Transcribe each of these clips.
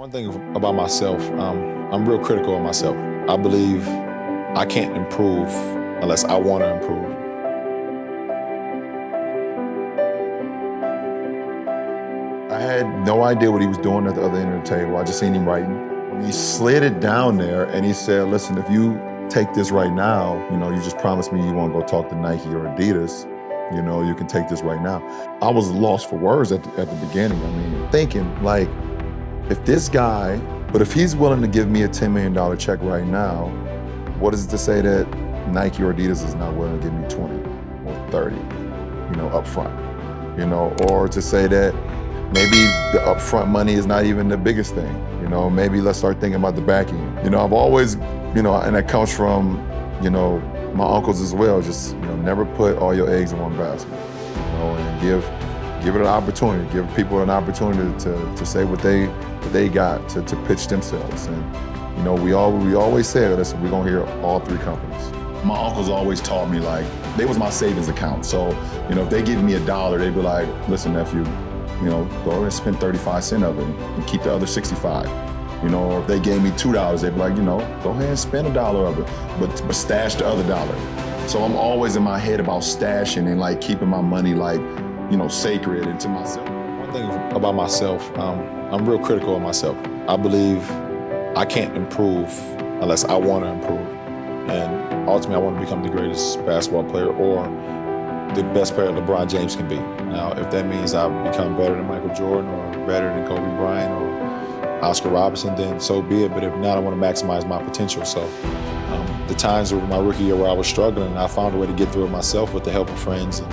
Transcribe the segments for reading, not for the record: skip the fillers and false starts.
One thing about myself, I'm real critical of myself. I believe I can't improve unless I want to improve. I had no idea what he was doing at the other end of the table. I just seen him writing. When he slid it down there and he said, listen, if you take this right now, you just promised me you won't go talk to Nike or Adidas, you can take this right now. I was lost for words at the beginning. I mean, thinking like, if this guy, but if he's willing to give me a $10 million check right now, what is it to say that Nike or Adidas is not willing to give me 20 or 30, up front, or to say that maybe the upfront money is not even the biggest thing, maybe let's start thinking about the back end. I've always, and that comes from, my uncles as well, just, never put all your eggs in one basket, and give it an opportunity, give people an opportunity to say what they got, to pitch themselves. And, we always say, listen, we're gonna hear all three companies. My uncles always taught me, like, they was my savings account. So, if they give me $1, they'd be like, listen, nephew, go ahead and spend 35 cents of it and keep the other 65. Or if they gave me $2, they'd be like, go ahead and spend $1 of it, but stash the other $1. So I'm always in my head about stashing and like keeping my money like, sacred and to myself. One thing about myself, I'm real critical of myself. I believe I can't improve unless I want to improve. And ultimately, I want to become the greatest basketball player or the best player LeBron James can be. Now, if that means I become better than Michael Jordan or better than Kobe Bryant or Oscar Robertson, then so be it. But if not, I want to maximize my potential. So the times of my rookie year where I was struggling, I found a way to get through it myself with the help of friends and,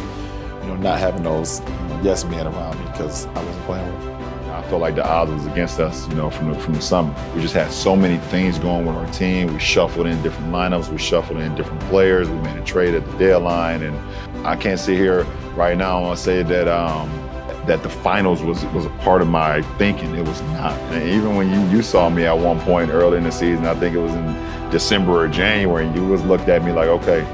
not having those yes men around me because I wasn't playing with them. I felt like the odds was against us, from the summer. We just had so many things going with our team. We shuffled in different lineups. We shuffled in different players. We made a trade at the deadline. And I can't sit here right now and say that that the finals was a part of my thinking. It was not. And even when you saw me at one point early in the season, I think it was in December or January, and you was looked at me like, okay,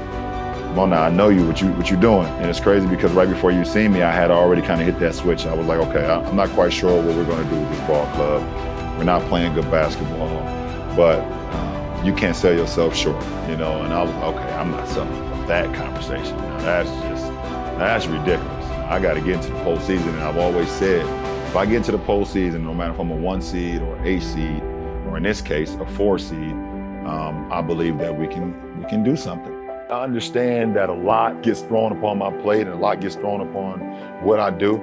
come on now, I know you, what you doing. And it's crazy because right before you seen me, I had already kind of hit that switch. I was like, okay, I'm not quite sure what we're gonna do with this ball club. We're not playing good basketball, but you can't sell yourself short, And I was like, okay, I'm not selling for that conversation. Now that's ridiculous. I got to get into the postseason, and I've always said, if I get into the postseason, no matter if I'm a 1 seed or 8 seed, or in this case, a 4 seed, I believe that we can do something. I understand that a lot gets thrown upon my plate and a lot gets thrown upon what I do.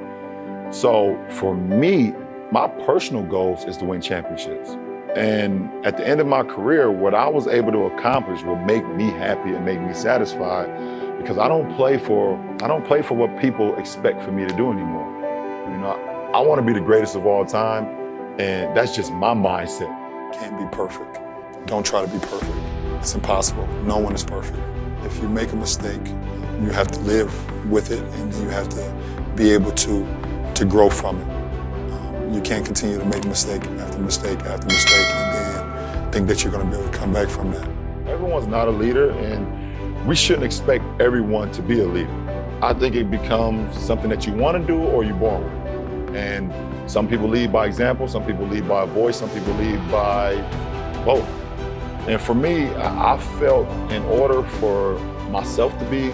So for me, my personal goals is to win championships. And at the end of my career, what I was able to accomplish will make me happy and make me satisfied, because I don't play for what people expect for me to do anymore. I want to be the greatest of all time, and that's just my mindset. Can't be perfect. Don't try to be perfect. It's impossible. No one is perfect. If you make a mistake, you have to live with it, and you have to be able to grow from it. You can't continue to make mistake after mistake after mistake and then think that you're going to be able to come back from that. Everyone's not a leader, and we shouldn't expect everyone to be a leader. I think it becomes something that you want to do or you're born with. And some people lead by example, some people lead by voice, some people lead by both. And for me, I felt in order for myself to be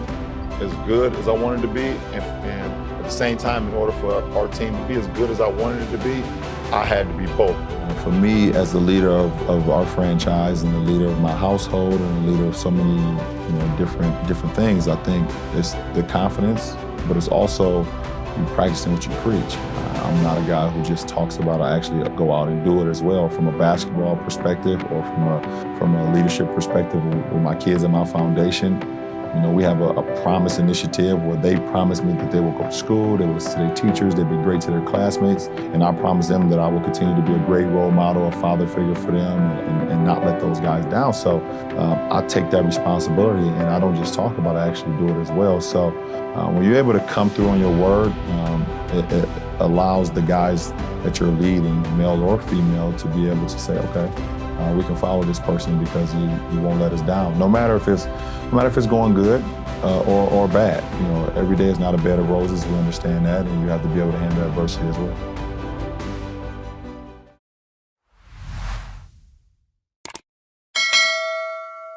as good as I wanted to be, and at the same time, in order for our team to be as good as I wanted it to be, I had to be both. For me, as the leader of our franchise and the leader of my household and the leader of so many different things, I think it's the confidence, but it's also you practicing what you preach. I'm not a guy who just talks about it. I actually go out and do it as well, from a basketball perspective or from a leadership perspective with my kids and my foundation. We have a promise initiative where they promise me that they will go to school, they will listen to their teachers, they'll be great to their classmates, and I promise them that I will continue to be a great role model, a father figure for them, and not let those guys down. So I take that responsibility, and I don't just talk about it, I actually do it as well. So when you're able to come through on your word, it allows the guys that you're leading, male or female, to be able to say, okay, we can follow this person because he won't let us down. No matter if it's going good or bad. Every day is not a bed of roses. We understand that, and you have to be able to handle adversity as well.